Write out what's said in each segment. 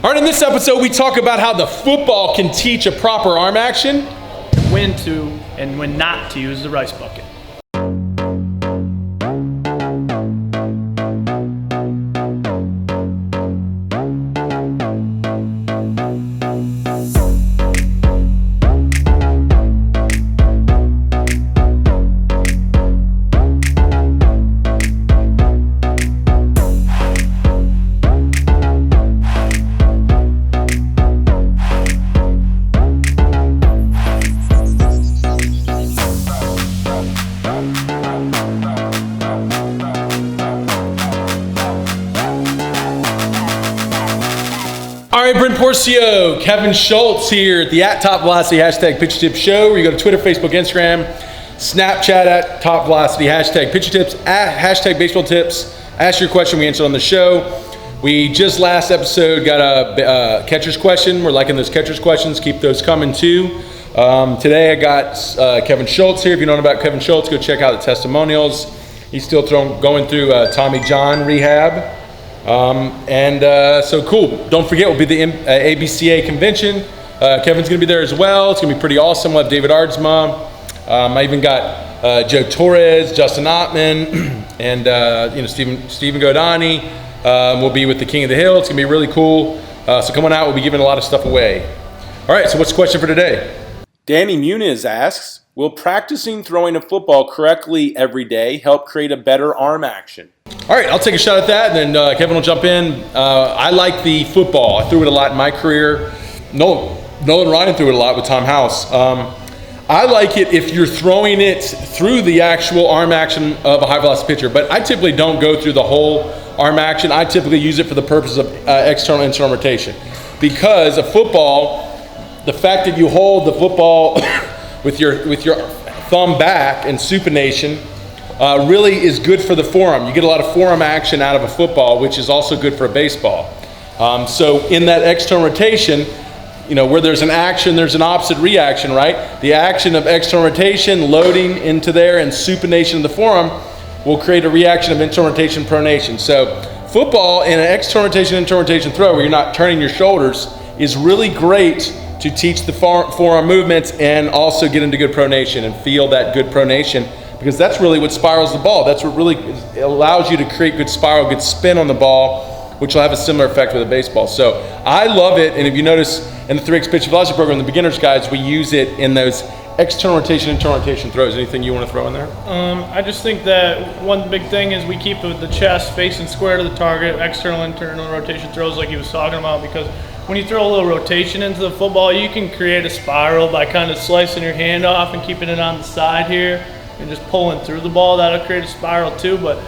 All right, in this episode, we talk about how the football can teach a proper arm action. When to and when not to use the rice bucket. All right, Brent Porcio, Kevin Schultz here at the @TopVelocity hashtag Pitch Tips Show, where you go to Twitter, Facebook, Instagram, Snapchat at Top Velocity, hashtag Pitch Tips, at hashtag Baseball Tips. Ask your question, we answer on the show. We just last episode got a catcher's question. We're liking those catcher's questions. Keep those coming too. Today I got Kevin Schultz here. If you don't know about Kevin Schultz, go check out the testimonials. He's still going through Tommy John rehab. So cool. Don't forget, we'll be the ABCA convention. Kevin's going to be there as well. It's going to be pretty awesome. We'll have David Ardsma. I even got Joe Torres, Justin Ottman, and Stephen Godani will be with the King of the Hill. It's going to be really cool. So come on out. We'll be giving a lot of stuff away. All right, so what's the question for today? Danny Muniz asks, will practicing throwing a football correctly every day help create a better arm action? All right, I'll take a shot at that, and then Kevin will jump in. I like the football. I threw it a lot in my career. Nolan Ryan threw it a lot with Tom House. I like it if you're throwing it through the actual arm action of a high-velocity pitcher, but I typically don't go through the whole arm action. I typically use it for the purpose of external and internal rotation. Because a football, the fact that you hold the football with your thumb back and supination really is good for the forearm. You get a lot of forearm action out of a football, which is also good for a baseball. So in that external rotation, where there's an action, there's an opposite reaction, right? The action of external rotation, loading into there, and supination of the forearm will create a reaction of internal rotation, pronation. So football in an external rotation, internal rotation throw, where you're not turning your shoulders, is really great to teach the forearm movements and also get into good pronation and feel that good pronation, because that's really what spirals the ball. That's what really allows you to create good spiral, good spin on the ball, which will have a similar effect with a baseball. So I love it, and if you notice in the 3X Pitch Velocity program, the beginners guides, we use it in those external rotation, internal rotation throws. Anything you want to throw in there? I just think that one big thing is we keep the chest facing square to the target, external, internal rotation throws like he was talking about, because when you throw a little rotation into the football, you can create a spiral by kind of slicing your hand off and keeping it on the side here and just pulling through the ball. That'll create a spiral too. But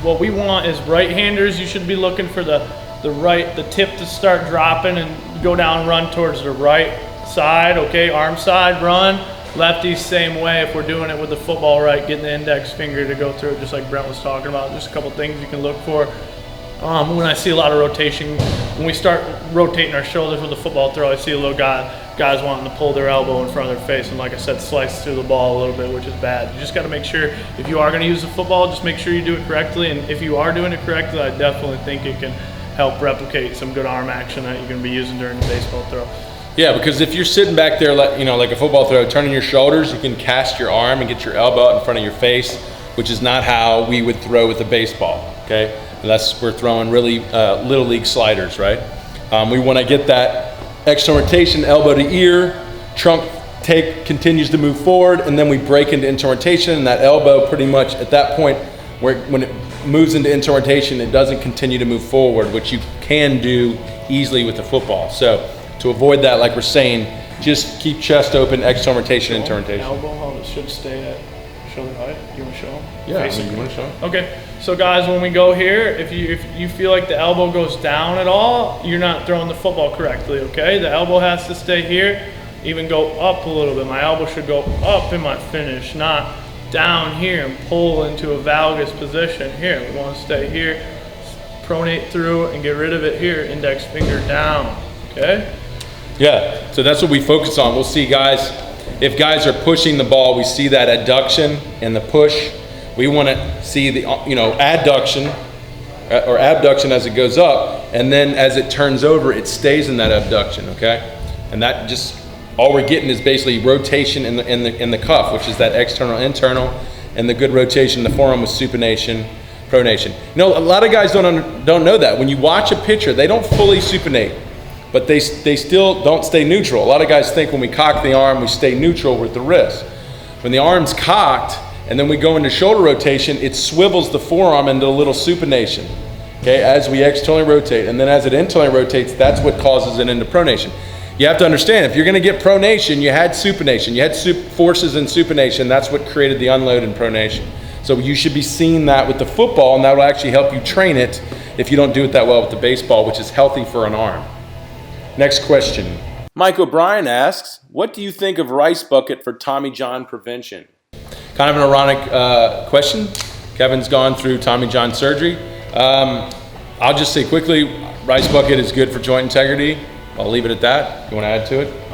what we want is right-handers, you should be looking for the tip to start dropping and go down and run towards the right side, okay, arm side run. Lefties same way. If we're doing it with the football right, getting the index finger to go through it, just like Brent was talking about. Just a couple things you can look for. When I see a lot of rotation, when we start rotating our shoulders with a football throw, I see a little guys wanting to pull their elbow in front of their face, and like I said, slice through the ball a little bit, which is bad. You just got to make sure, if you are going to use the football, just make sure you do it correctly, and if you are doing it correctly, I definitely think it can help replicate some good arm action that you're going to be using during the baseball throw. Yeah, because if you're sitting back there, like a football throw, turning your shoulders, you can cast your arm and get your elbow out in front of your face, which is not how we would throw with a baseball, okay? Unless we're throwing really little league sliders, right? We want to get that external rotation, elbow to ear, trunk continues to move forward, and then we break into internal rotation, and that elbow pretty much at that point, when it moves into internal rotation, it doesn't continue to move forward, which you can do easily with the football. So to avoid that, like we're saying, just keep chest open, external rotation, internal rotation. Elbow, how it should stay at shoulder height. You want to show them? Yeah, you want to show them? Okay. So guys, when we go here, if you feel like the elbow goes down at all, you're not throwing the football correctly, okay? The elbow has to stay here, even go up a little bit. My elbow should go up in my finish, not down here and pull into a valgus position. Here, we want to stay here, pronate through and get rid of it here, index finger down, okay? Yeah, so that's what we focus on. We'll see guys, if guys are pushing the ball, we see that adduction and the push. We want to see the adduction or abduction as it goes up, and then as it turns over, it stays in that abduction, okay? And that just, all we're getting is basically rotation in the cuff, which is that external, internal, and the good rotation in the forearm with supination, pronation. You know, a lot of guys don't know that. When you watch a pitcher, they don't fully supinate, but they still don't stay neutral. A lot of guys think when we cock the arm, we stay neutral with the wrist. When the arm's cocked, and then we go into shoulder rotation, it swivels the forearm into a little supination, okay, as we externally rotate. And then as it internally rotates, that's what causes it into pronation. You have to understand, if you're gonna get pronation, you had supination. You had forces in supination. That's what created the unload in pronation. So you should be seeing that with the football, and that will actually help you train it if you don't do it that well with the baseball, which is healthy for an arm. Next question. Mike O'Brien asks, what do you think of rice bucket for Tommy John prevention? Kind of an ironic question. Kevin's gone through Tommy John surgery. I'll just say quickly, rice bucket is good for joint integrity. I'll leave it at that. You want to add to it?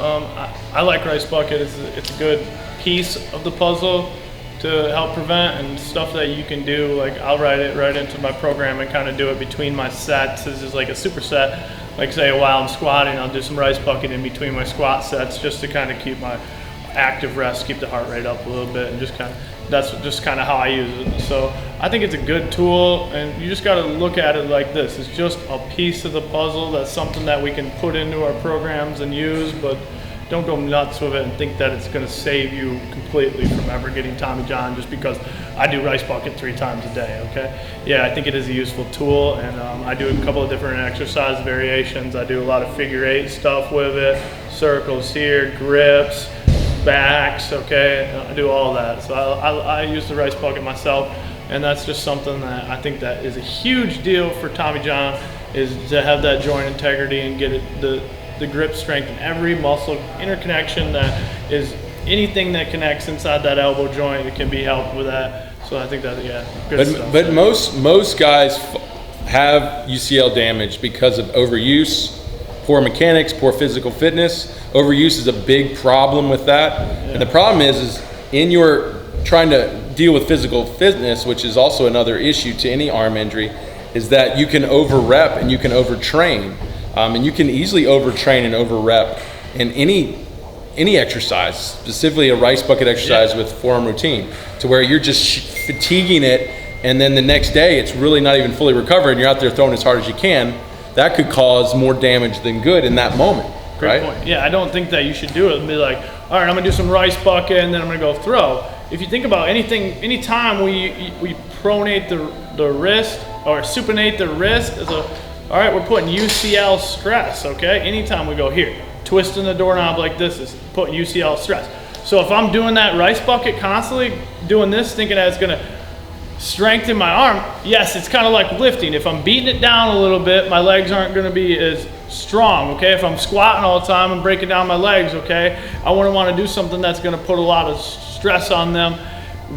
I like rice bucket. It's a good piece of the puzzle to help prevent, and stuff that you can do. Like, I'll write it right into my program and kind of do it between my sets. This is like a superset. Like, say while I'm squatting, I'll do some rice bucket in between my squat sets just to kind of keep my active rest, keep the heart rate up a little bit, and just kind of, that's just kind of how I use it. So I think it's a good tool, and you just got to look at it like this. It's just a piece of the puzzle. That's something that we can put into our programs and use, but don't go nuts with it and think that it's going to save you completely from ever getting Tommy John just because I do rice bucket 3 times a day, okay? Yeah, I think it is a useful tool, and I do a couple of different exercise variations. I do a lot of figure 8 stuff with it, circles here, grips, backs, okay? I do all that. So I use the rice bucket myself, and that's just something that I think that is a huge deal for Tommy John, is to have that joint integrity and get it, the grip strength in every muscle interconnection that is anything that connects inside that elbow joint. It can be helped with that. So I think that, yeah, good stuff. But most guys have UCL damage because of overuse, poor mechanics, poor physical fitness. Overuse is a big problem with that. Yeah. And the problem is in your trying to deal with physical fitness, which is also another issue to any arm injury, is that you can over-rep and you can overtrain. And you can easily overtrain and over-rep in any exercise, specifically a rice bucket exercise with forearm routine, to where you're just fatiguing it, and then the next day it's really not even fully recovered, and you're out there throwing as hard as you can. That could cause more damage than good in that moment. Great right? point. Yeah, I don't think that you should do it and be like, all right, I'm gonna do some rice bucket and then I'm gonna go throw. If you think about anything, anytime we pronate the wrist or supinate the wrist, all right, we're putting UCL stress, okay? Anytime we go here, twisting the doorknob like this is putting UCL stress. So if I'm doing that rice bucket constantly, doing this, thinking that it's gonna strengthen my arm, yes, it's kind of like lifting. If I'm beating it down a little bit, my legs aren't gonna be as strong, okay? If I'm squatting all the time and breaking down my legs, okay, I wouldn't wanna do something that's gonna put a lot of stress on them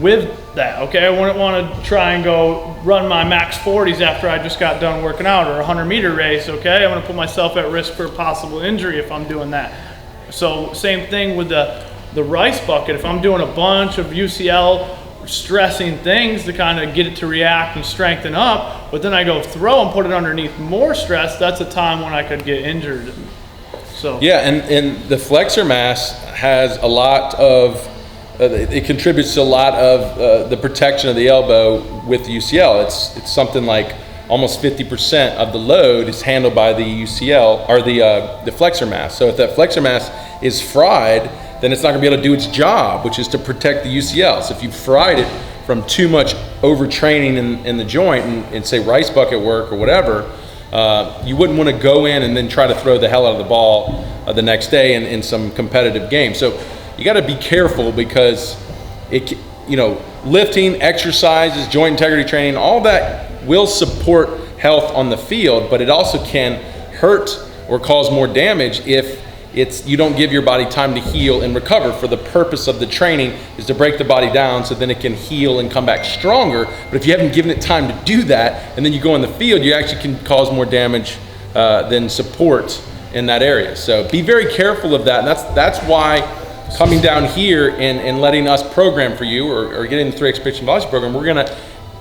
with that, okay? I wouldn't want to try and go run my max 40s after I just got done working out, or a 100-meter race, okay? I'm going to put myself at risk for a possible injury if I'm doing that. So same thing with the rice bucket. If I'm doing a bunch of UCL stressing things to kind of get it to react and strengthen up, but then I go throw and put it underneath more stress, that's a time when I could get injured. So yeah, and the flexor mass has a lot of it contributes to a lot of the protection of the elbow with the UCL. It's something like almost 50% of the load is handled by the UCL or the flexor mass. So if that flexor mass is fried, then it's not going to be able to do its job, which is to protect the UCL. So if you fried it from too much overtraining in the joint and say rice bucket work or whatever, you wouldn't want to go in and then try to throw the hell out of the ball the next day in some competitive game. So you got to be careful, because lifting, exercises, joint integrity training, all that will support health on the field, but it also can hurt or cause more damage if you don't give your body time to heal and recover. For the purpose of the training is to break the body down so then it can heal and come back stronger. But if you haven't given it time to do that, and then you go on the field, you actually can cause more damage than support in that area. So be very careful of that, and that's why coming down here and letting us program for you, or getting the 3X Pitching Velocity program, we're gonna,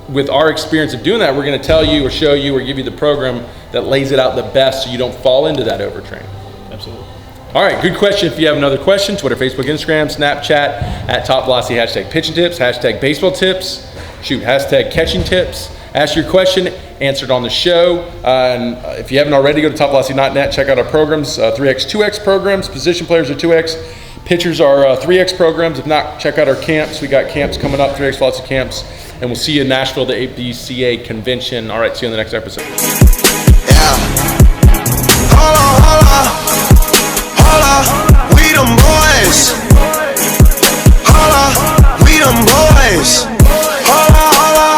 with our experience of doing that, we're gonna tell you or show you or give you the program that lays it out the best so you don't fall into that overtrain. Absolutely. All right, good question. If you have another question, Twitter, Facebook, Instagram, Snapchat, at Top Velocity, hashtag pitching tips, hashtag baseball tips, hashtag catching tips. Ask your question, answered on the show. And if you haven't already, go to topvelocity.net, check out our programs, 3X, 2X programs. Position players are 2X. Pitchers are 3X programs. If not, check out our camps. We got camps coming up, 3X Velocity camps. And we'll see you in Nashville, the ABCA convention. All right, see you in the next episode.